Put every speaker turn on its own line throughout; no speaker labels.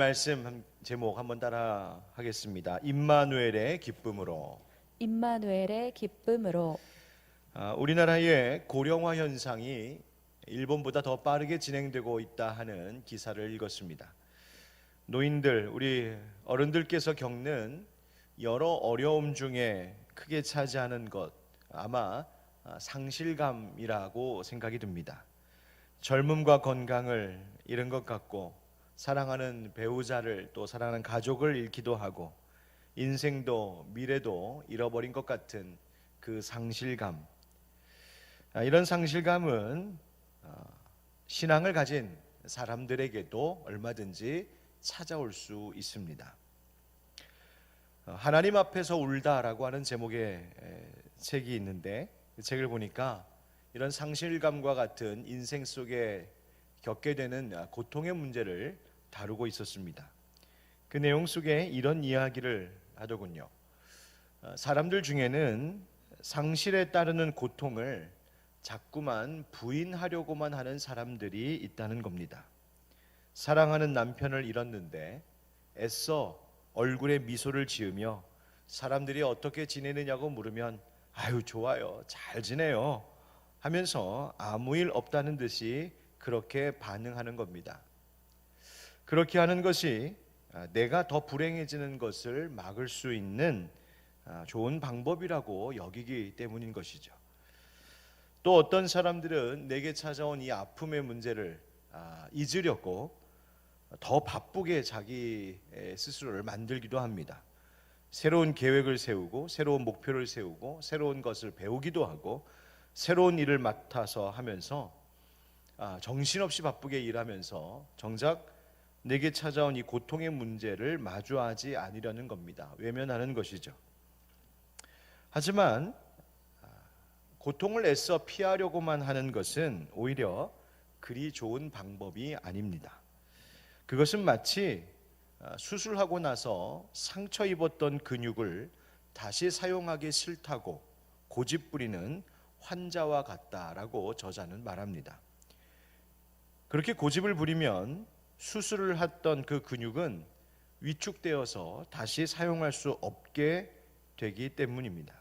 말씀 제목 한번 따라 하겠습니다. 임마누엘의 기쁨으로.
임마누엘의 기쁨으로.
우리나라의 고령화 현상이 일본보다 더 빠르게 진행되고 있다 하는 기사를 읽었습니다. 노인들, 우리 어른들께서 겪는 여러 어려움 중에 크게 차지하는 것, 아마 상실감이라고 생각이 듭니다. 젊음과 건강을 잃은 것 같고, 사랑하는 배우자를, 또 사랑하는 가족을 잃기도 하고, 인생도 미래도 잃어버린 것 같은 그 상실감. 이런 상실감은 신앙을 가진 사람들에게도 얼마든지 찾아올 수 있습니다. 하나님 앞에서 울다라고 하는 제목의 책이 있는데, 그 책을 보니까 이런 상실감과 같은 인생 속에 겪게 되는 고통의 문제를 다루고 있었습니다. 그 내용 속에 이런 이야기를 하더군요. 사람들 중에는 상실에 따르는 고통을 자꾸만 부인하려고만 하는 사람들이 있다는 겁니다. 사랑하는 남편을 잃었는데 애써 얼굴에 미소를 지으며 사람들이 어떻게 지내느냐고 물으면 아유 좋아요, 잘 지내요 하면서 아무 일 없다는 듯이 그렇게 반응하는 겁니다. 그렇게 하는 것이 내가 더 불행해지는 것을 막을 수 있는 좋은 방법이라고 여기기 때문인 것이죠. 또 어떤 사람들은 내게 찾아온 이 아픔의 문제를 잊으려고 더 바쁘게 자기 스스로를 만들기도 합니다. 새로운 계획을 세우고, 새로운 목표를 세우고, 새로운 것을 배우기도 하고, 새로운 일을 맡아서 하면서 정신없이 바쁘게 일하면서 정작 내게 찾아온 이 고통의 문제를 마주하지 않으려는 겁니다. 외면하는 것이죠. 하지만 고통을 애써 피하려고만 하는 것은 오히려 그리 좋은 방법이 아닙니다. 그것은 마치 수술하고 나서 상처 입었던 근육을 다시 사용하기 싫다고 고집부리는 환자와 같다라고 저자는 말합니다. 그렇게 고집을 부리면 수술을 했던 그 근육은 위축되어서 다시 사용할 수 없게 되기 때문입니다.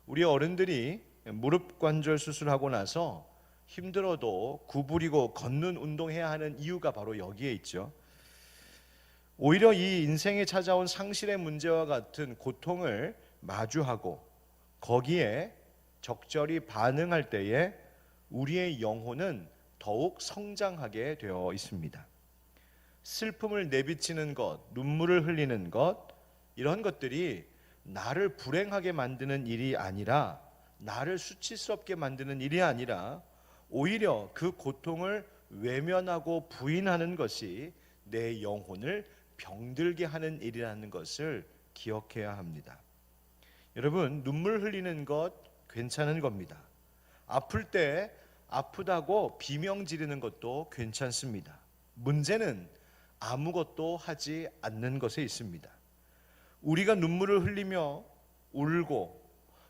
우리 어른들이 무릎 관절 수술하고 나서 힘들어도 구부리고 걷는 운동해야 하는 이유가 바로 여기에 있죠. 오히려 이 인생에 찾아온 상실의 문제와 같은 고통을 마주하고 거기에 적절히 반응할 때에 우리의 영혼은 더욱 성장하게 되어 있습니다. 슬픔을 내비치는 것, 눈물을 흘리는 것, 이런 것들이 나를 불행하게 만드는 일이 아니라, 나를 수치스럽게 만드는 일이 아니라 오히려 그 고통을 외면하고 부인하는 것이 내 영혼을 병들게 하는 일이라는 것을 기억해야 합니다. 여러분, 눈물 흘리는 것 괜찮은 겁니다. 아플 때 아프다고 비명 지르는 것도 괜찮습니다. 문제는 아무것도 하지 않는 것에 있습니다. 우리가 눈물을 흘리며 울고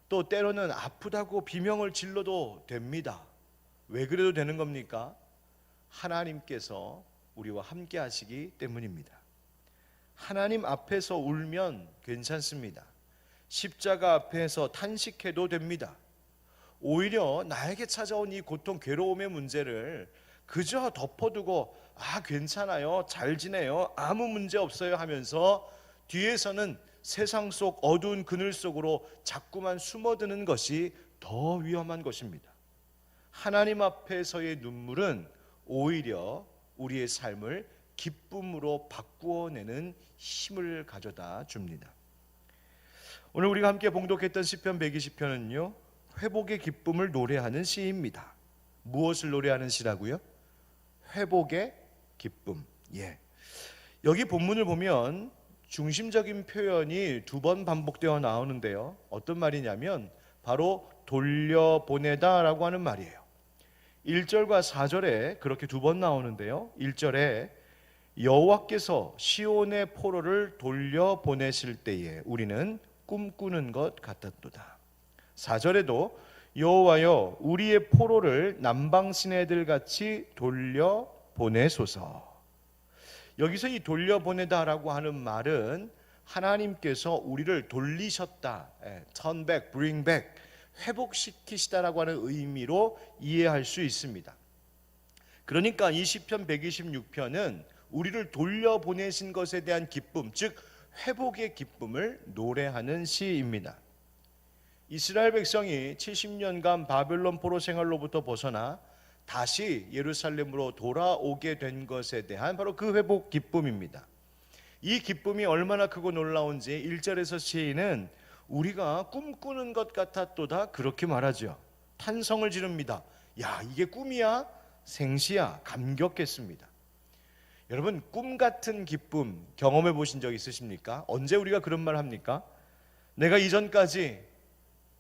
또 때로는 아프다고 비명을 질러도 됩니다. 왜 그래도 되는 겁니까? 하나님께서 우리와 함께 하시기 때문입니다. 하나님 앞에서 울면 괜찮습니다. 십자가 앞에서 탄식해도 됩니다. 오히려 나에게 찾아온 이 고통, 괴로움의 문제를 그저 덮어두고 괜찮아요, 잘 지내요, 아무 문제 없어요 하면서 뒤에서는 세상 속 어두운 그늘 속으로 자꾸만 숨어드는 것이 더 위험한 것입니다. 하나님 앞에서의 눈물은 오히려 우리의 삶을 기쁨으로 바꾸어내는 힘을 가져다 줍니다. 오늘 우리가 함께 봉독했던 시편 120편은요 회복의 기쁨을 노래하는 시입니다. 무엇을 노래하는 시라고요? 회복의 기쁨. 여기 본문을 보면 중심적인 표현이 2번 반복되어 나오는데요, 어떤 말이냐면 바로 돌려보내다 라고 하는 말이에요. 1절과 4절에 그렇게 2번 나오는데요, 1절에 여호와께서 시온의 포로를 돌려보내실 때에 우리는 꿈꾸는 것 같았도다. 4절에도 여호와여 우리의 포로를 남방 시내들 같이 돌려보내소서. 여기서 이 돌려보내다라고 하는 말은 하나님께서 우리를 돌리셨다, turn back, bring back, 회복시키시다라고 하는 의미로 이해할 수 있습니다. 그러니까 이 시편 126편은 우리를 돌려보내신 것에 대한 기쁨, 즉 회복의 기쁨을 노래하는 시입니다. 이스라엘 백성이 70년간 바벨론 포로 생활로부터 벗어나 다시 예루살렘으로 돌아오게 된 것에 대한 바로 그 회복 기쁨입니다. 이 기쁨이 얼마나 크고 놀라운지 1절에서 시인은 우리가 꿈꾸는 것 같았도다 그렇게 말하죠. 탄성을 지릅니다. 야, 이게 꿈이야? 생시야? 감격했습니다. 여러분, 꿈 같은 기쁨 경험해 보신 적 있으십니까? 언제 우리가 그런 말 합니까? 내가 이전까지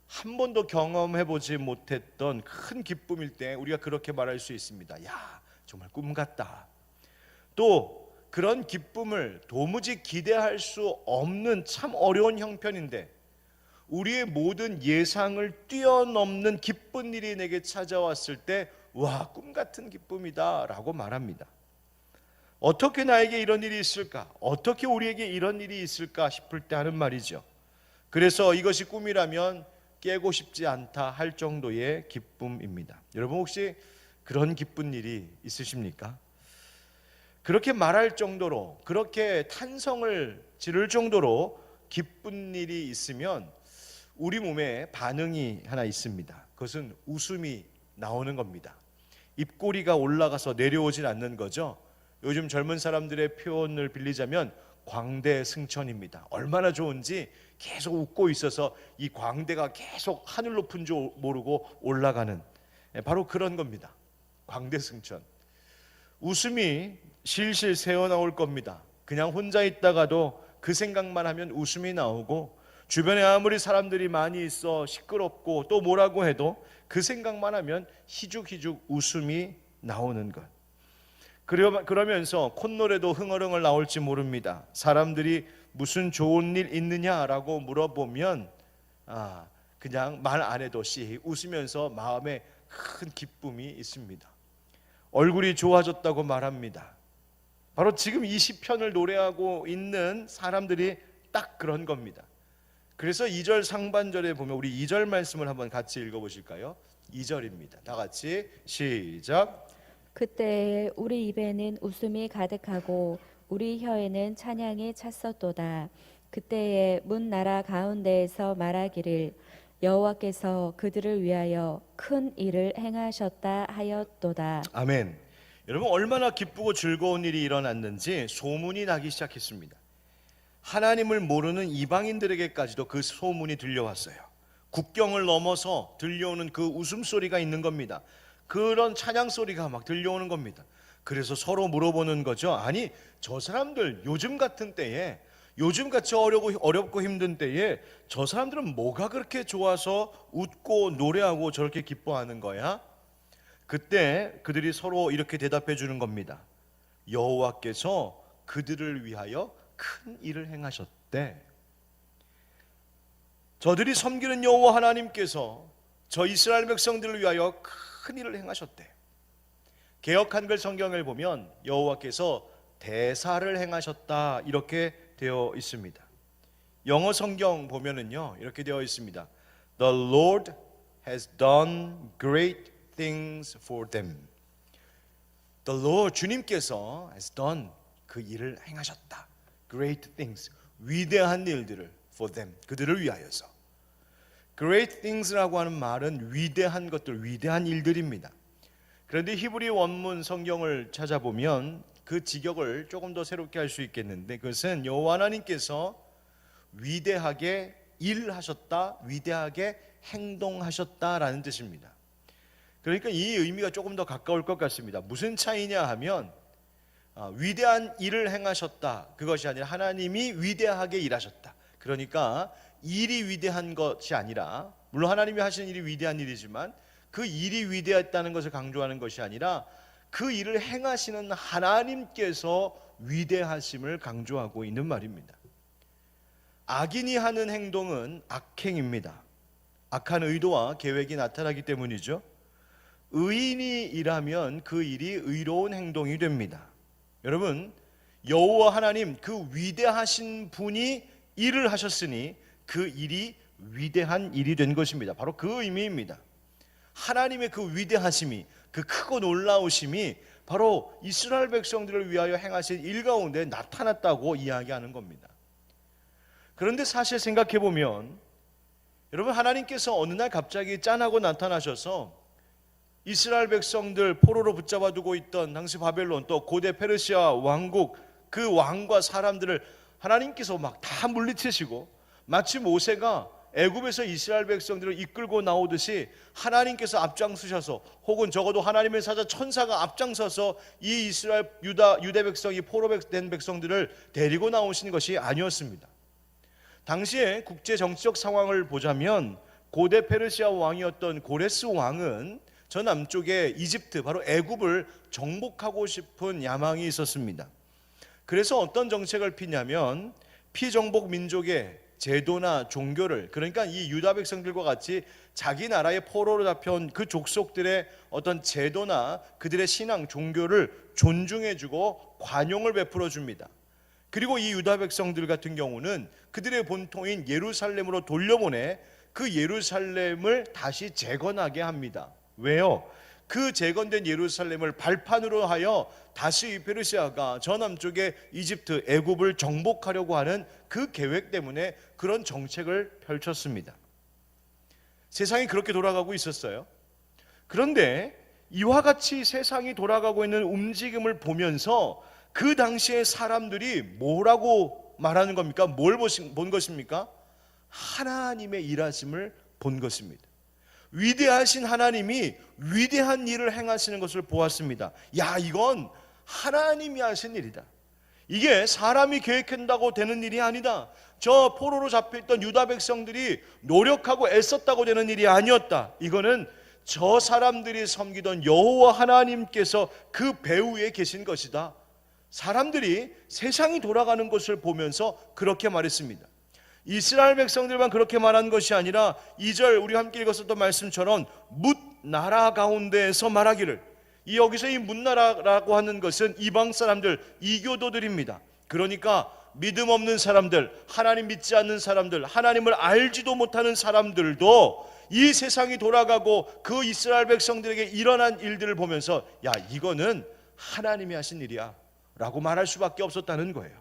한 번도 경험해 보지 못했던 큰 기쁨일 때 우리가 그렇게 말할 수 있습니다. 야, 정말 꿈 같다. 또 그런 기쁨을 도무지 기대할 수 없는 참 어려운 형편인데 우리의 모든 예상을 뛰어넘는 기쁜 일이 내게 찾아왔을 때 와, 꿈 같은 기쁨이다 라고 말합니다. 어떻게 나에게 이런 일이 있을까? 어떻게 우리에게 이런 일이 있을까 싶을 때 하는 말이죠. 그래서 이것이 꿈이라면 깨고 싶지 않다 할 정도의 기쁨입니다. 여러분, 혹시 그런 기쁜 일이 있으십니까? 그렇게 말할 정도로, 그렇게 탄성을 지를 정도로 기쁜 일이 있으면 우리 몸에 반응이 하나 있습니다. 그것은 웃음이 나오는 겁니다. 입꼬리가 올라가서 내려오질 않는 거죠. 요즘 젊은 사람들의 표현을 빌리자면 광대승천입니다. 얼마나 좋은지 계속 웃고 있어서 이 광대가 계속 하늘 높은 줄 모르고 올라가는, 바로 그런 겁니다. 광대승천. 웃음이 실실 새어나올 겁니다. 그냥 혼자 있다가도 그 생각만 하면 웃음이 나오고, 주변에 아무리 사람들이 많이 있어 시끄럽고 또 뭐라고 해도 그 생각만 하면 희죽희죽 웃음이 나오는 것. 그러면서 콧노래도 흥얼흥얼 나올지 모릅니다. 사람들이 무슨 좋은 일 있느냐라고 물어보면 그냥 말 안 해도 웃으면서 마음에 큰 기쁨이 있습니다. 얼굴이 좋아졌다고 말합니다. 바로 지금 이 시편을 노래하고 있는 사람들이 딱 그런 겁니다. 그래서 2절 상반절에 보면 우리 2절 말씀을 한번 같이 읽어보실까요? 2절입니다. 다 같이 시작.
그때에 우리 입에는 웃음이 가득하고 우리 혀에는 찬양이 찼었도다. 그때에 문 나라 가운데에서 말하기를 여호와께서 그들을 위하여 큰 일을 행하셨다 하였도다.
아멘. 여러분, 얼마나 기쁘고 즐거운 일이 일어났는지 소문이 나기 시작했습니다. 하나님을 모르는 이방인들에게까지도 그 소문이 들려왔어요. 국경을 넘어서 들려오는 그 웃음소리가 있는 겁니다. 그런 찬양소리가 막 들려오는 겁니다. 그래서 서로 물어보는 거죠. 아니, 저 사람들 요즘 같은 때에, 요즘같이 어렵고 힘든 때에 저 사람들은 뭐가 그렇게 좋아서 웃고 노래하고 저렇게 기뻐하는 거야? 그때 그들이 서로 이렇게 대답해 주는 겁니다. 여호와께서 그들을 위하여 큰 일을 행하셨대. 저들이 섬기는 여호와 하나님께서 저 이스라엘 백성들을 위하여 큰 일을 행하셨대. 개역 한글 성경을 보면 여호와께서 대사를 행하셨다 이렇게 되어 있습니다. 영어 성경 보면은요 이렇게 되어 있습니다. The Lord has done great things for them. The Lord, 주님께서 has done, 그 일을 행하셨다. Great things, 위대한 일들을 for them, 그들을 위하여서. Great things라고 하는 말은 위대한 것들, 위대한 일들입니다. 그런데 히브리 원문 성경을 찾아보면 그 직역을 조금 더 새롭게 할 수 있겠는데, 그것은 여호와 하나님께서 위대하게 일하셨다, 위대하게 행동하셨다라는 뜻입니다. 그러니까 이 의미가 조금 더 가까울 것 같습니다. 무슨 차이냐 하면 위대한 일을 행하셨다, 그것이 아니라 하나님이 위대하게 일하셨다. 그러니까 일이 위대한 것이 아니라, 물론 하나님이 하시는 일이 위대한 일이지만 그 일이 위대했다는 것을 강조하는 것이 아니라 그 일을 행하시는 하나님께서 위대하심을 강조하고 있는 말입니다. 악인이 하는 행동은 악행입니다. 악한 의도와 계획이 나타나기 때문이죠. 의인이 일하면 그 일이 의로운 행동이 됩니다. 여러분, 여호와 하나님 그 위대하신 분이 일을 하셨으니 그 일이 위대한 일이 된 것입니다. 바로 그 의미입니다. 하나님의 그 위대하심이, 그 크고 놀라우심이 바로 이스라엘 백성들을 위하여 행하신 일 가운데 나타났다고 이야기하는 겁니다. 그런데 사실 생각해 보면 여러분, 하나님께서 어느 날 갑자기 짠하고 나타나셔서 이스라엘 백성들 포로로 붙잡아 두고 있던 당시 바벨론, 또 고대 페르시아 왕국, 그 왕과 사람들을 하나님께서 막 다 물리치시고, 마치 모세가 애굽에서 이스라엘 백성들을 이끌고 나오듯이 하나님께서 앞장서셔서, 혹은 적어도 하나님의 사자 천사가 앞장서서 이 이스라엘 유대 백성이 포로 된 백성들을 데리고 나오신 것이 아니었습니다. 당시에 국제 정치적 상황을 보자면 고대 페르시아 왕이었던 고레스 왕은 저 남쪽의 이집트, 바로 애굽을 정복하고 싶은 야망이 있었습니다. 그래서 어떤 정책을 피냐면 피정복 민족의 제도나 종교를, 그러니까 이 유다 백성들과 같이 자기 나라의 포로로 잡혀온 그 족속들의 어떤 제도나 그들의 신앙, 종교를 존중해주고 관용을 베풀어 줍니다. 그리고 이 유다 백성들 같은 경우는 그들의 본토인 예루살렘으로 돌려보내 그 예루살렘을 다시 재건하게 합니다. 왜요? 그 재건된 예루살렘을 발판으로 하여 다시 페르시아가 저 남쪽의 이집트, 애굽을 정복하려고 하는 그 계획 때문에 그런 정책을 펼쳤습니다. 세상이 그렇게 돌아가고 있었어요. 그런데 이와 같이 세상이 돌아가고 있는 움직임을 보면서 그 당시에 사람들이 뭐라고 말하는 겁니까? 뭘 본 것입니까? 하나님의 일하심을 본 것입니다. 위대하신 하나님이 위대한 일을 행하시는 것을 보았습니다. 야, 이건 하나님이 하신 일이다. 이게 사람이 계획한다고 되는 일이 아니다. 저 포로로 잡혀있던 유다 백성들이 노력하고 애썼다고 되는 일이 아니었다. 이거는 저 사람들이 섬기던 여호와 하나님께서 그 배후에 계신 것이다. 사람들이 세상이 돌아가는 것을 보면서 그렇게 말했습니다. 이스라엘 백성들만 그렇게 말한 것이 아니라 2절 우리 함께 읽었었던 말씀처럼 뭇 나라 가운데에서 말하기를, 이 여기서 이 뭇 나라라고 하는 것은 이방 사람들, 이교도들입니다. 그러니까 믿음 없는 사람들, 하나님 믿지 않는 사람들, 하나님을 알지도 못하는 사람들도 이 세상이 돌아가고 그 이스라엘 백성들에게 일어난 일들을 보면서 야, 이거는 하나님이 하신 일이야 라고 말할 수밖에 없었다는 거예요.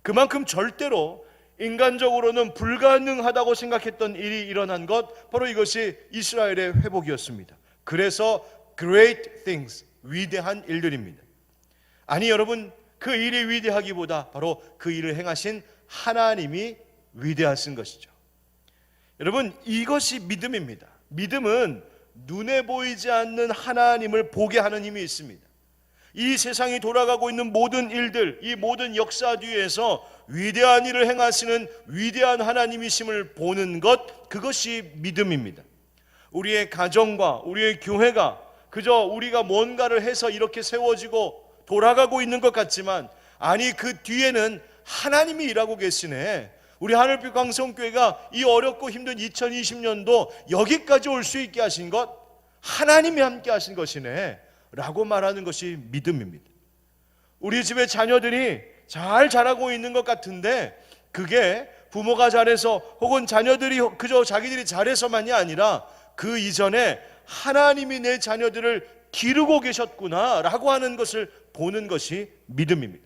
그만큼 절대로 인간적으로는 불가능하다고 생각했던 일이 일어난 것, 바로 이것이 이스라엘의 회복이었습니다. 그래서 great things, 위대한 일들입니다. 아니 여러분, 그 일이 위대하기보다 바로 그 일을 행하신 하나님이 위대하신 것이죠. 여러분, 이것이 믿음입니다. 믿음은 눈에 보이지 않는 하나님을 보게 하는 힘이 있습니다. 이 세상이 돌아가고 있는 모든 일들, 이 모든 역사 뒤에서 위대한 일을 행하시는 위대한 하나님이심을 보는 것, 그것이 믿음입니다. 우리의 가정과 우리의 교회가 그저 우리가 뭔가를 해서 이렇게 세워지고 돌아가고 있는 것 같지만, 아니 그 뒤에는 하나님이 일하고 계시네. 우리 하늘빛 광성교회가 이 어렵고 힘든 2020년도 여기까지 올 수 있게 하신 것, 하나님이 함께 하신 것이네 라고 말하는 것이 믿음입니다. 우리 집의 자녀들이 잘 자라고 있는 것 같은데 그게 부모가 잘해서 혹은 자녀들이 그저 자기들이 잘해서만이 아니라 그 이전에 하나님이 내 자녀들을 기르고 계셨구나 라고 하는 것을 보는 것이 믿음입니다.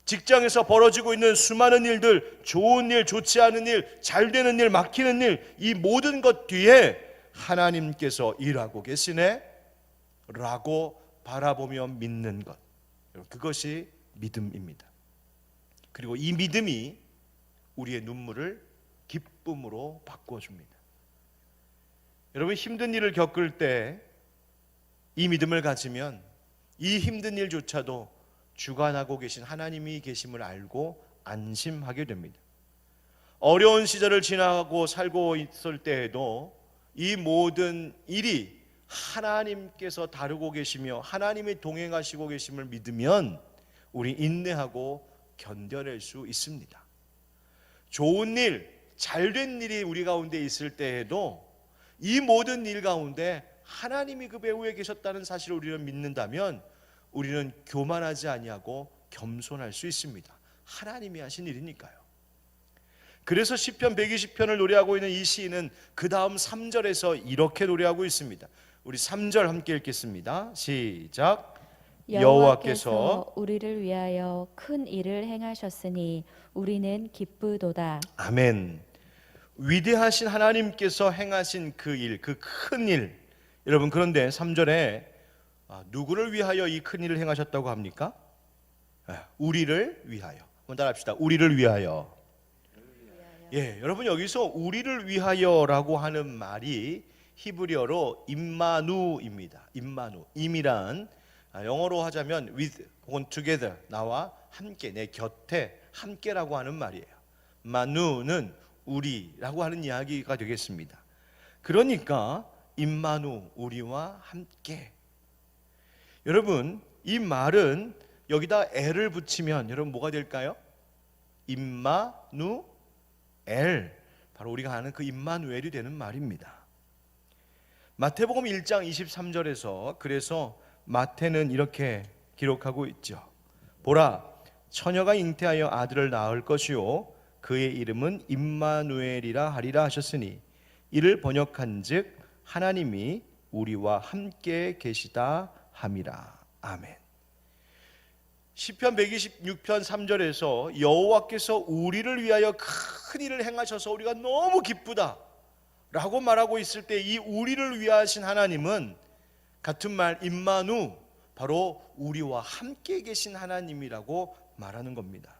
직장에서 벌어지고 있는 수많은 일들, 좋은 일, 좋지 않은 일, 잘 되는 일, 막히는 일, 이 모든 것 뒤에 하나님께서 일하고 계시네 라고 바라보며 믿는 것, 그것이 믿음입니다. 그리고 이 믿음이 우리의 눈물을 기쁨으로 바꿔줍니다. 여러분, 힘든 일을 겪을 때 이 믿음을 가지면 이 힘든 일조차도 주관하고 계신 하나님이 계심을 알고 안심하게 됩니다. 어려운 시절을 지나고 살고 있을 때에도 이 모든 일이 하나님께서 다루고 계시며 하나님이 동행하시고 계심을 믿으면 우리 인내하고 견뎌낼 수 있습니다. 좋은 일, 잘된 일이 우리 가운데 있을 때에도 이 모든 일 가운데 하나님이 그 배후에 계셨다는 사실을 우리는 믿는다면 우리는 교만하지 아니하고 겸손할 수 있습니다. 하나님이 하신 일이니까요. 그래서 시편 120편을 노래하고 있는 이 시인은 그 다음 3절에서 이렇게 노래하고 있습니다. 우리 3절 함께 읽겠습니다. 시작.
여호와께서 우리를 위하여 큰 일을 행하셨으니 우리는 기쁘도다.
아멘. 위대하신 하나님께서 행하신 그 일, 그 큰 일. 여러분, 그런데 3절에 누구를 위하여 이 큰 일을 행하셨다고 합니까? 우리를 위하여. 한번 따라합시다. 우리를 위하여. 예, 여러분, 여기서 우리를 위하여라고 하는 말이 히브리어로 임마누입니다. 임마누. 임이란 영어로 하자면 with 혹은 together, 나와 함께, 내 곁에 함께라고 하는 말이에요. 마누는 우리라고 하는 이야기가 되겠습니다. 그러니까 임마누, 우리와 함께. 여러분, 이 말은 여기다 엘을 붙이면 여러분 뭐가 될까요? 임마누엘, 바로 우리가 아는 그 임마누엘이 되는 말입니다. 마태복음 1장 23절에서 그래서 마태는 이렇게 기록하고 있죠. 보라, 처녀가 잉태하여 아들을 낳을 것이요 그의 이름은 임마누엘이라 하리라 하셨으니 이를 번역한즉 하나님이 우리와 함께 계시다 함이라. 아멘. 시편 126편 3절에서 여호와께서 우리를 위하여 큰 일을 행하셔서 우리가 너무 기쁘다 라고 말하고 있을 때 이 우리를 위하신 하나님은 같은 말 임마누, 바로 우리와 함께 계신 하나님이라고 말하는 겁니다.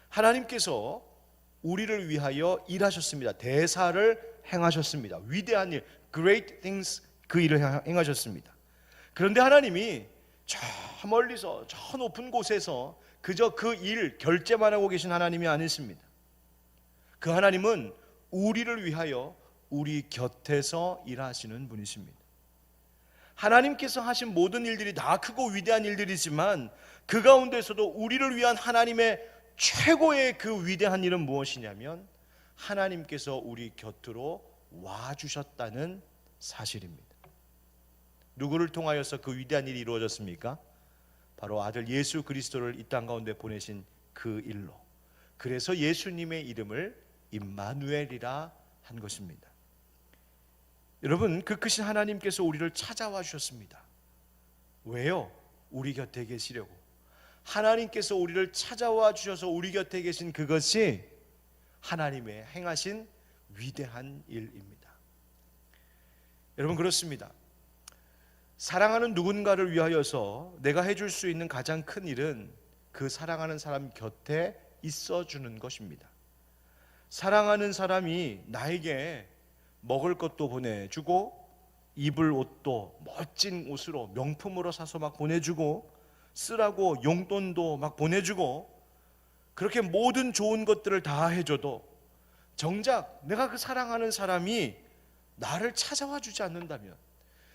하나님께서 우리를 위하여 일하셨습니다. 대사를 행하셨습니다. 위대한 일, great things, 그 일을 행하셨습니다. 그런데 하나님이 저 멀리서 저 높은 곳에서 그저 그 일 결제만 하고 계신 하나님이 아니십니다. 그 하나님은 우리를 위하여 우리 곁에서 일하시는 분이십니다. 하나님께서 하신 모든 일들이 다 크고 위대한 일들이지만 그 가운데서도 우리를 위한 하나님의 최고의 그 위대한 일은 무엇이냐면 하나님께서 우리 곁으로 와주셨다는 사실입니다. 누구를 통하여서 그 위대한 일이 이루어졌습니까? 바로 아들 예수 그리스도를 이 땅 가운데 보내신 그 일로. 그래서 예수님의 이름을 임마누엘이라 한 것입니다. 여러분, 그 크신 하나님께서 우리를 찾아와 주셨습니다. 왜요? 우리 곁에 계시려고. 하나님께서 우리를 찾아와 주셔서 우리 곁에 계신 그것이 하나님의 행하신 위대한 일입니다. 여러분, 그렇습니다. 사랑하는 누군가를 위하여서 내가 해줄 수 있는 가장 큰 일은 그 사랑하는 사람 곁에 있어주는 것입니다. 사랑하는 사람이 나에게 먹을 것도 보내주고 입을 옷도 멋진 옷으로 명품으로 사서 막 보내주고 쓰라고 용돈도 막 보내주고 그렇게 모든 좋은 것들을 다 해줘도 정작 내가 그 사랑하는 사람이 나를 찾아와 주지 않는다면,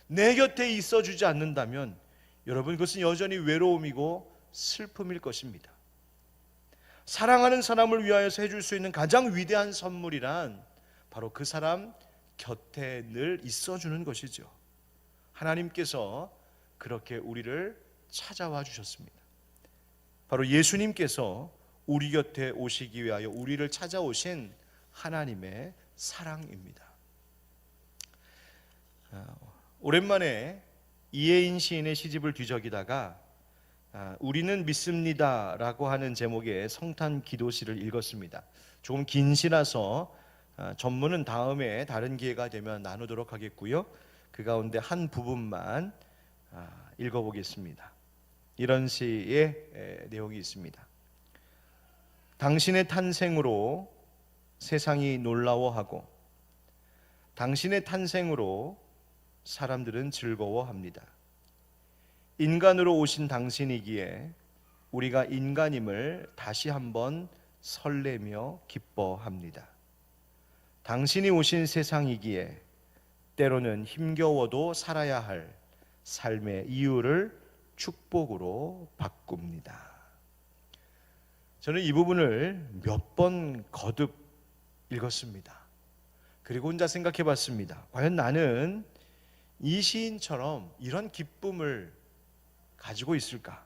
내 곁에 있어 주지 않는다면 여러분, 그것은 여전히 외로움이고 슬픔일 것입니다. 사랑하는 사람을 위하여서 해줄 수 있는 가장 위대한 선물이란 바로 그 사람 곁에 늘 있어주는 것이죠. 하나님께서 그렇게 우리를 찾아와 주셨습니다. 바로 예수님께서 우리 곁에 오시기 위하여 우리를 찾아오신 하나님의 사랑입니다. 오랜만에 이혜인 시인의 시집을 뒤적이다가 우리는 믿습니다라고 하는 제목의 성탄 기도시를 읽었습니다. 조금 긴 시라서 전문은 다음에 다른 기회가 되면 나누도록 하겠고요. 그 가운데 한 부분만 읽어보겠습니다. 이런 시의 내용이 있습니다. 당신의 탄생으로 세상이 놀라워하고 당신의 탄생으로 사람들은 즐거워합니다. 인간으로 오신 당신이기에 우리가 인간임을 다시 한번 설레며 기뻐합니다. 당신이 오신 세상이기에 때로는 힘겨워도 살아야 할 삶의 이유를 축복으로 바꿉니다. 저는 이 부분을 몇 번 거듭 읽었습니다. 그리고 혼자 생각해 봤습니다. 과연 나는 이 시인처럼 이런 기쁨을 가지고 있을까?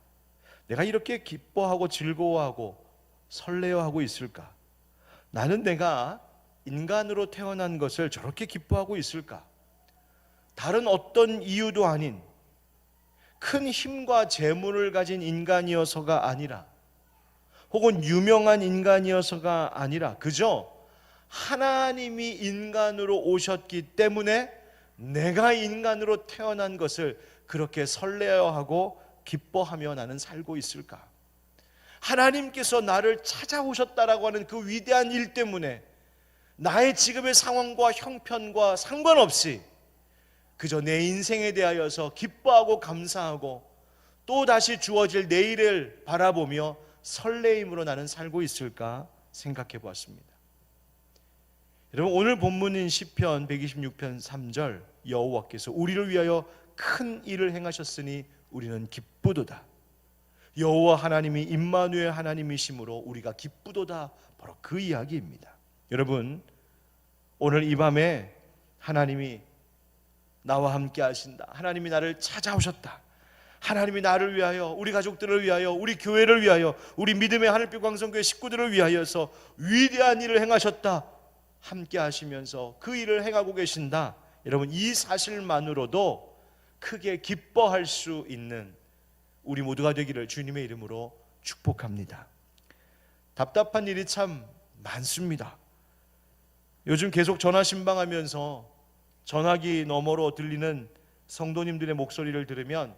내가 이렇게 기뻐하고 즐거워하고 설레어하고 있을까? 나는 내가 인간으로 태어난 것을 저렇게 기뻐하고 있을까? 다른 어떤 이유도 아닌 큰 힘과 재물을 가진 인간이어서가 아니라, 혹은 유명한 인간이어서가 아니라, 그저 하나님이 인간으로 오셨기 때문에 내가 인간으로 태어난 것을 그렇게 설레어하고 기뻐하며 나는 살고 있을까? 하나님께서 나를 찾아오셨다라고 하는 그 위대한 일 때문에 나의 지금의 상황과 형편과 상관없이 그저 내 인생에 대하여서 기뻐하고 감사하고 또 다시 주어질 내일을 바라보며 설레임으로 나는 살고 있을까 생각해 보았습니다. 여러분, 오늘 본문인 시편 126편 3절, 여호와께서 우리를 위하여 큰 일을 행하셨으니 우리는 기쁘도다. 여호와 하나님이 임마누엘 하나님이심으로 우리가 기쁘도다. 바로 그 이야기입니다. 여러분, 오늘 이 밤에 하나님이 나와 함께 하신다. 하나님이 나를 찾아오셨다. 하나님이 나를 위하여, 우리 가족들을 위하여, 우리 교회를 위하여, 우리 믿음의 하늘빛 광성교회 식구들을 위하여서 위대한 일을 행하셨다. 함께 하시면서 그 일을 행하고 계신다. 여러분, 이 사실만으로도 크게 기뻐할 수 있는 우리 모두가 되기를 주님의 이름으로 축복합니다. 답답한 일이 참 많습니다. 요즘 계속 전화 신방하면서 전화기 너머로 들리는 성도님들의 목소리를 들으면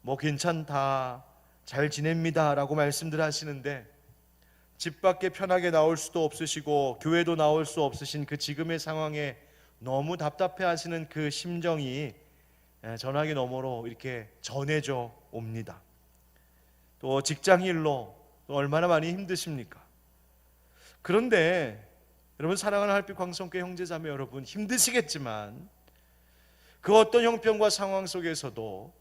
뭐 괜찮다, 잘 지냅니다 라고 말씀들 하시는데, 집 밖에 편하게 나올 수도 없으시고 교회도 나올 수 없으신 그 지금의 상황에 너무 답답해 하시는 그 심정이 전화기 너머로 이렇게 전해져 옵니다. 또 직장일로 또 얼마나 많이 힘드십니까? 그런데 여러분, 사랑하는 하늘빛 광성교회 형제자매 여러분, 힘드시겠지만 그 어떤 형편과 상황 속에서도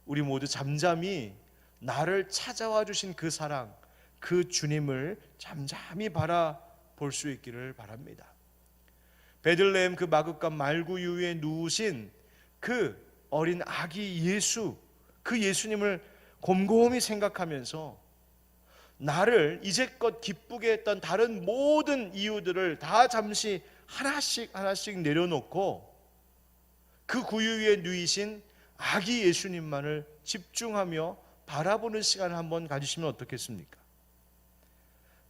우리 모두 잠잠히 나를 찾아와 주신 그 사랑, 그 주님을 잠잠히 바라볼 수 있기를 바랍니다. 베들레헴 그 마구간 말구 위에 누우신 그 어린 아기 예수, 그 예수님을 곰곰이 생각하면서 나를 이제껏 기쁘게 했던 다른 모든 이유들을 다 잠시 하나씩 내려놓고 그 구유 위에 누이신 아기 예수님만을 집중하며 바라보는 시간을 한번 가지시면 어떻겠습니까?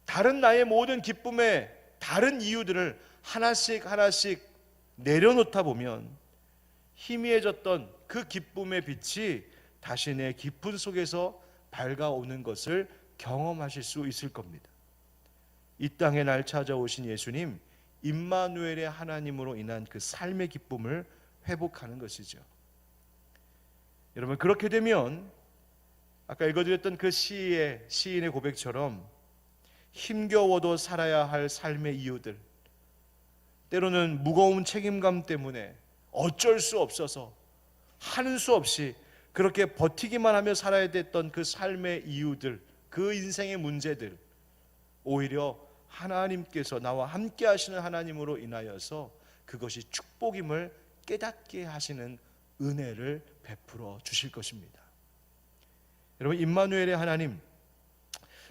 다른 나의 모든 기쁨의 다른 이유들을 하나씩 내려놓다 보면 희미해졌던 그 기쁨의 빛이 다시 내 깊은 속에서 밝아오는 것을 경험하실 수 있을 겁니다. 이 땅에 날 찾아오신 예수님, 임마누엘의 하나님으로 인한 그 삶의 기쁨을 회복하는 것이죠. 여러분, 그렇게 되면 아까 읽어드렸던 그 시인의 고백처럼 힘겨워도 살아야 할 삶의 이유들, 때로는 무거운 책임감 때문에 어쩔 수 없어서 하는 수 없이 그렇게 버티기만 하며 살아야 됐던 그 삶의 이유들, 그 인생의 문제들, 오히려 하나님께서 나와 함께 하시는 하나님으로 인하여서 그것이 축복임을 깨닫게 하시는 은혜를 베풀어 주실 것입니다. 여러분, 임마누엘의 하나님,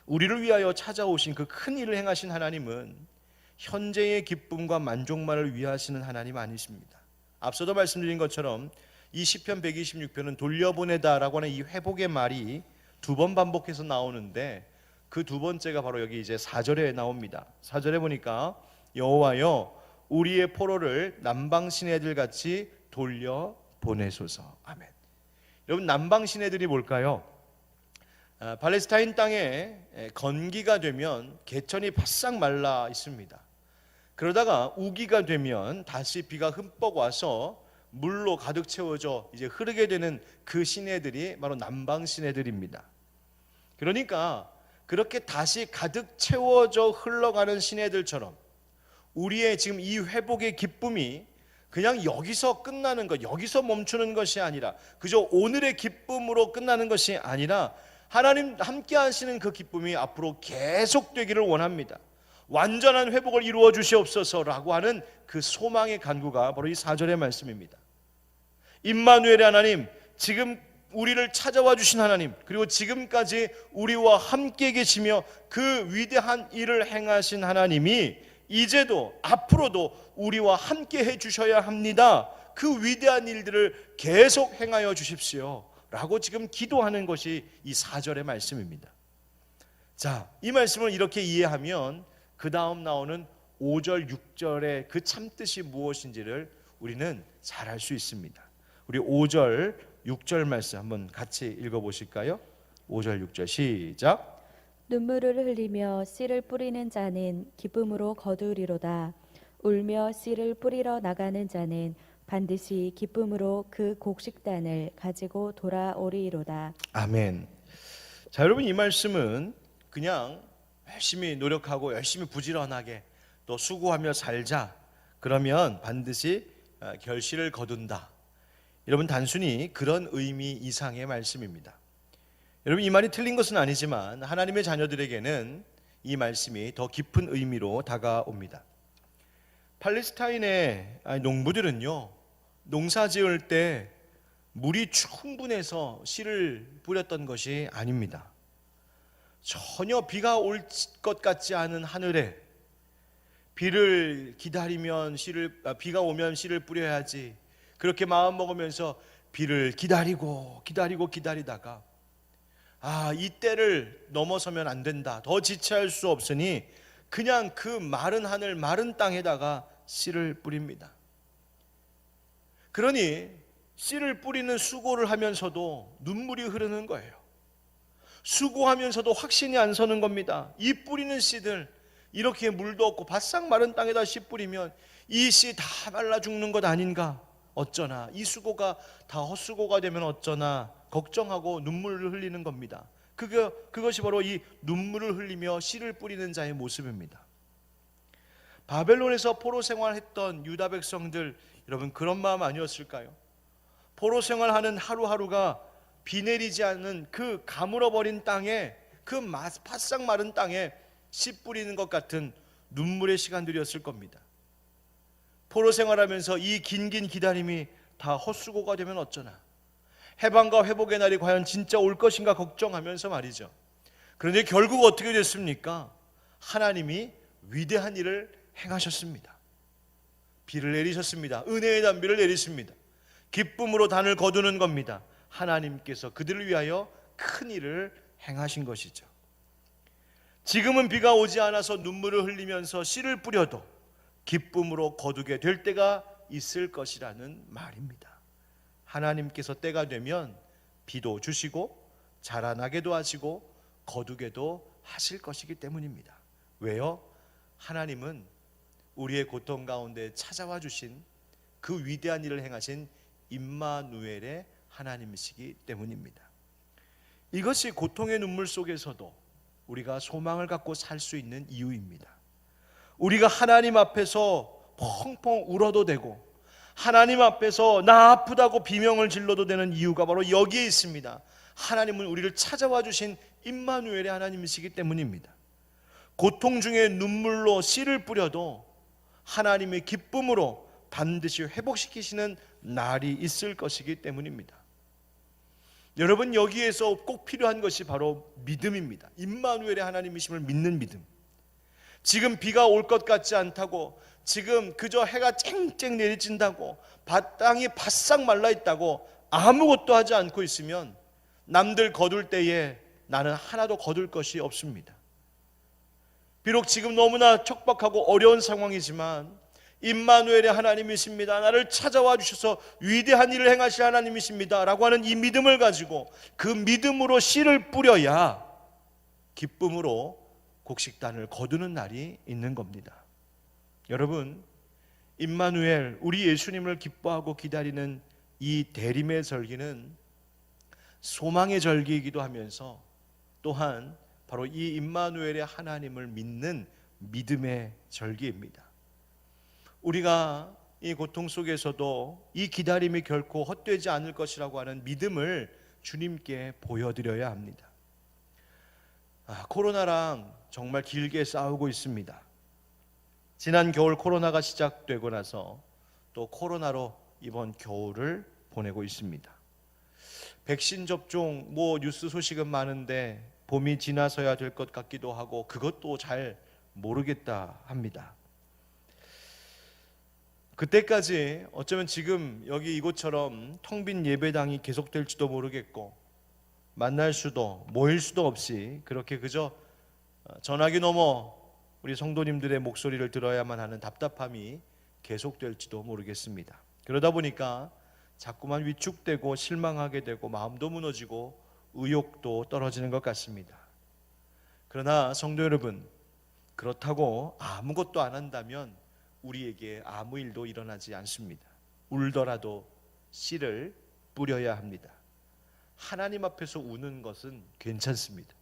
우리를 위하여 찾아오신 그 큰 일을 행하신 하나님은 현재의 기쁨과 만족만을 위하시는 하나님 아니십니다. 앞서도 말씀드린 것처럼 이 시편 126편은 돌려보내다라고 하는 이 회복의 말이 두 번 반복해서 나오는데, 그 두 번째가 바로 여기 이제 4절에 나옵니다. 4절에 보니까 여호와여 우리의 포로를 남방 시내들 같이 돌려보내소서. 아멘. 여러분, 남방 시내들이 뭘까요? 팔레스타인 땅에 건기가 되면 개천이 바싹 말라 있습니다. 그러다가 우기가 되면 다시 비가 흠뻑 와서 물로 가득 채워져 이제 흐르게 되는 그 시내들이 바로 남방 시내들입니다. 그러니까 그렇게 다시 가득 채워져 흘러가는 시내들처럼 우리의 지금 이 회복의 기쁨이 그냥 여기서 끝나는 것, 여기서 멈추는 것이 아니라, 그저 오늘의 기쁨으로 끝나는 것이 아니라 하나님 함께 하시는 그 기쁨이 앞으로 계속되기를 원합니다. 완전한 회복을 이루어 주시옵소서라고 하는 그 소망의 간구가 바로 이 4절의 말씀입니다. 임마누엘의 하나님, 지금 우리를 찾아와 주신 하나님, 그리고 지금까지 우리와 함께 계시며 그 위대한 일을 행하신 하나님이 이제도 앞으로도 우리와 함께 해 주셔야 합니다. 그 위대한 일들을 계속 행하여 주십시오 라고 지금 기도하는 것이 이 4절의 말씀입니다. 자, 이 말씀을 이렇게 이해하면 그 다음 나오는 5절, 6절의 그 참뜻이 무엇인지를 우리는 잘 알 수 있습니다. 우리 5절, 6절 말씀 한번 같이 읽어보실까요? 5절, 6절 시작.
눈물을 흘리며 씨를 뿌리는 자는 기쁨으로 거두리로다. 울며 씨를 뿌리러 나가는 자는 반드시 기쁨으로 그 곡식단을 가지고 돌아오리로다.
아멘. 자, 여러분, 이 말씀은 그냥 열심히 노력하고 열심히 부지런하게 또 수고하며 살자, 그러면 반드시 결실을 거둔다, 여러분 단순히 그런 의미 이상의 말씀입니다. 여러분, 이 말이 틀린 것은 아니지만 하나님의 자녀들에게는 이 말씀이 더 깊은 의미로 다가옵니다. 팔레스타인의 농부들은요, 농사 지을 때 물이 충분해서 씨를 뿌렸던 것이 아닙니다. 전혀 비가 올 것 같지 않은 하늘에 비를 기다리면 비가 오면 씨를 뿌려야지, 그렇게 마음 먹으면서 비를 기다리다가 이 때를 넘어서면 안 된다, 더 지체할 수 없으니 그냥 그 마른 하늘, 마른 땅에다가 씨를 뿌립니다. 그러니 씨를 뿌리는 수고를 하면서도 눈물이 흐르는 거예요. 수고하면서도 확신이 안 서는 겁니다. 이 뿌리는 씨들, 이렇게 물도 없고 바싹 마른 땅에다 씨 뿌리면 이 씨 다 말라 죽는 것 아닌가, 어쩌나, 이 수고가 다 헛수고가 되면 어쩌나 걱정하고 눈물을 흘리는 겁니다. 그것이 바로 이 눈물을 흘리며 씨를 뿌리는 자의 모습입니다. 바벨론에서 포로 생활했던 유다 백성들, 여러분 그런 마음 아니었을까요? 포로 생활하는 하루하루가 비 내리지 않는 그 가물어버린 땅에, 그 바싹 마른 땅에 씨 뿌리는 것 같은 눈물의 시간들이었을 겁니다. 포로 생활하면서 이 긴긴 기다림이 다 헛수고가 되면 어쩌나, 해방과 회복의 날이 과연 진짜 올 것인가 걱정하면서 말이죠. 그런데 결국 어떻게 됐습니까? 하나님이 위대한 일을 행하셨습니다. 비를 내리셨습니다. 은혜의 단비를 내리십니다. 기쁨으로 단을 거두는 겁니다. 하나님께서 그들을 위하여 큰 일을 행하신 것이죠. 지금은 비가 오지 않아서 눈물을 흘리면서 씨를 뿌려도 기쁨으로 거두게 될 때가 있을 것이라는 말입니다. 하나님께서 때가 되면 비도 주시고 자라나게도 하시고 거두게도 하실 것이기 때문입니다. 왜요? 하나님은 우리의 고통 가운데 찾아와 주신 그 위대한 일을 행하신 임마누엘의 하나님이시기 때문입니다. 이것이 고통의 눈물 속에서도 우리가 소망을 갖고 살 수 있는 이유입니다. 우리가 하나님 앞에서 펑펑 울어도 되고 하나님 앞에서 나 아프다고 비명을 질러도 되는 이유가 바로 여기에 있습니다. 하나님은 우리를 찾아와 주신 임마누엘의 하나님이시기 때문입니다. 고통 중에 눈물로 씨를 뿌려도 하나님의 기쁨으로 반드시 회복시키시는 날이 있을 것이기 때문입니다. 여러분, 여기에서 꼭 필요한 것이 바로 믿음입니다. 임마누엘의 하나님이심을 믿는 믿음. 지금 비가 올 것 같지 않다고, 지금 그저 해가 쨍쨍 내리친다고, 땅이 바싹 말라있다고 아무것도 하지 않고 있으면 남들 거둘 때에 나는 하나도 거둘 것이 없습니다. 비록 지금 너무나 척박하고 어려운 상황이지만 임마누엘의 하나님이십니다, 나를 찾아와 주셔서 위대한 일을 행하실 하나님이십니다 라고 하는 이 믿음을 가지고 그 믿음으로 씨를 뿌려야 기쁨으로 곡식단을 거두는 날이 있는 겁니다. 여러분, 임마누엘, 우리 예수님을 기뻐하고 기다리는 이 대림의 절기는 소망의 절기이기도 하면서 또한 바로 이 임마누엘의 하나님을 믿는 믿음의 절기입니다. 우리가 이 고통 속에서도 이 기다림이 결코 헛되지 않을 것이라고 하는 믿음을 주님께 보여드려야 합니다. 코로나랑 정말 길게 싸우고 있습니다. 지난 겨울 코로나가 시작되고 나서 또 코로나로 이번 겨울을 보내고 있습니다. 백신 접종 뉴스 소식은 많은데 봄이 지나서야 될 것 같기도 하고 그것도 잘 모르겠다 합니다. 그때까지 어쩌면 지금 여기 이곳처럼 텅 빈 예배당이 계속될지도 모르겠고 만날 수도 모일 수도 없이 그렇게 그저 전화기 넘어 우리 성도님들의 목소리를 들어야만 하는 답답함이 계속될지도 모르겠습니다. 그러다 보니까 자꾸만 위축되고 실망하게 되고 마음도 무너지고 의욕도 떨어지는 것 같습니다. 그러나 성도 여러분, 그렇다고 아무것도 안 한다면 우리에게 아무 일도 일어나지 않습니다. 울더라도 씨를 뿌려야 합니다. 하나님 앞에서 우는 것은 괜찮습니다.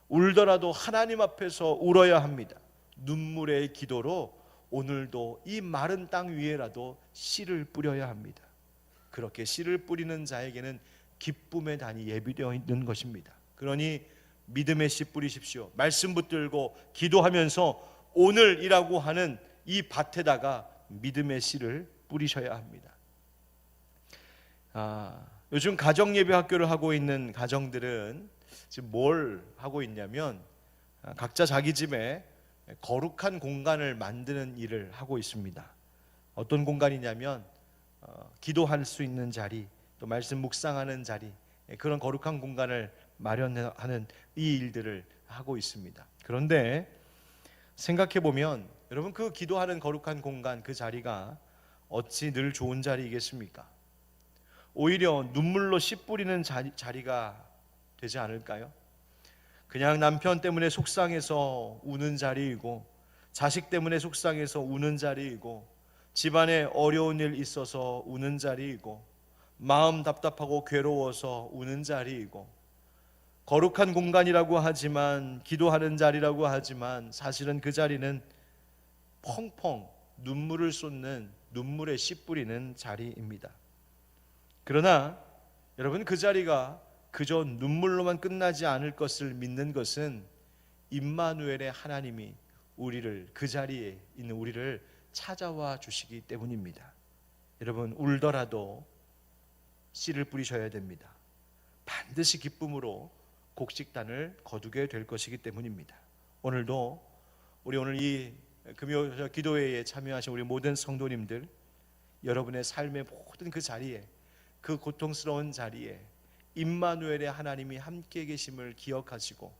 울더라도 하나님 앞에서 울어야 합니다. 눈물의 기도로 오늘도 이 마른 땅 위에라도 씨를 뿌려야 합니다. 그렇게 씨를 뿌리는 자에게는 기쁨의 단이 예비되어 있는 것입니다. 그러니 믿음의 씨 뿌리십시오. 말씀 붙들고 기도하면서 오늘이라고 하는 이 밭에다가 믿음의 씨를 뿌리셔야 합니다. 요즘 가정예배 학교를 하고 있는 가정들은 지금 뭘 하고 있냐면 각자 자기 집에 거룩한 공간을 만드는 일을 하고 있습니다. 어떤 공간이냐면 기도할 수 있는 자리, 또 말씀 묵상하는 자리, 그런 거룩한 공간을 마련하는 이 일들을 하고 있습니다. 그런데 생각해 보면 여러분, 그 기도하는 거룩한 공간, 그 자리가 어찌 늘 좋은 자리이겠습니까? 오히려 눈물로 씨 뿌리는 자리가 되지 않을까요? 그냥 남편 때문에 속상해서 우는 자리이고, 자식 때문에 속상해서 우는 자리이고, 집안에 어려운 일 있어서 우는 자리이고, 마음 답답하고 괴로워서 우는 자리이고, 거룩한 공간이라고 하지만, 기도하는 자리라고 하지만 사실은 그 자리는 펑펑 눈물을 쏟는, 눈물에 씨 뿌리는 자리입니다. 그러나 여러분, 그 자리가 그저 눈물로만 끝나지 않을 것을 믿는 것은 임마누엘의 하나님이 우리를, 그 자리에 있는 우리를 찾아와 주시기 때문입니다. 여러분, 울더라도 씨를 뿌리셔야 됩니다. 반드시 기쁨으로 곡식단을 거두게 될 것이기 때문입니다. 오늘도 우리 오늘 이 금요 기도회에 참여하신 우리 모든 성도님들, 여러분의 삶의 모든 그 자리에, 그 고통스러운 자리에 임마누엘의 하나님이 함께 계심을 기억하시고,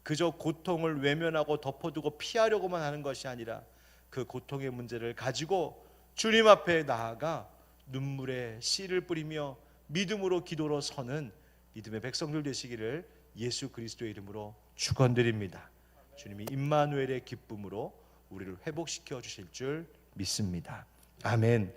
그저 고통을 외면하고 덮어두고 피하려고만 하는 것이 아니라 그 고통의 문제를 가지고 주님 앞에 나아가 눈물에 씨를 뿌리며 믿음으로 기도로 서는 믿음의 백성들 되시기를 예수 그리스도의 이름으로 축원드립니다. 주님이 임마누엘의 기쁨으로 우리를 회복시켜 주실 줄 믿습니다. 아멘.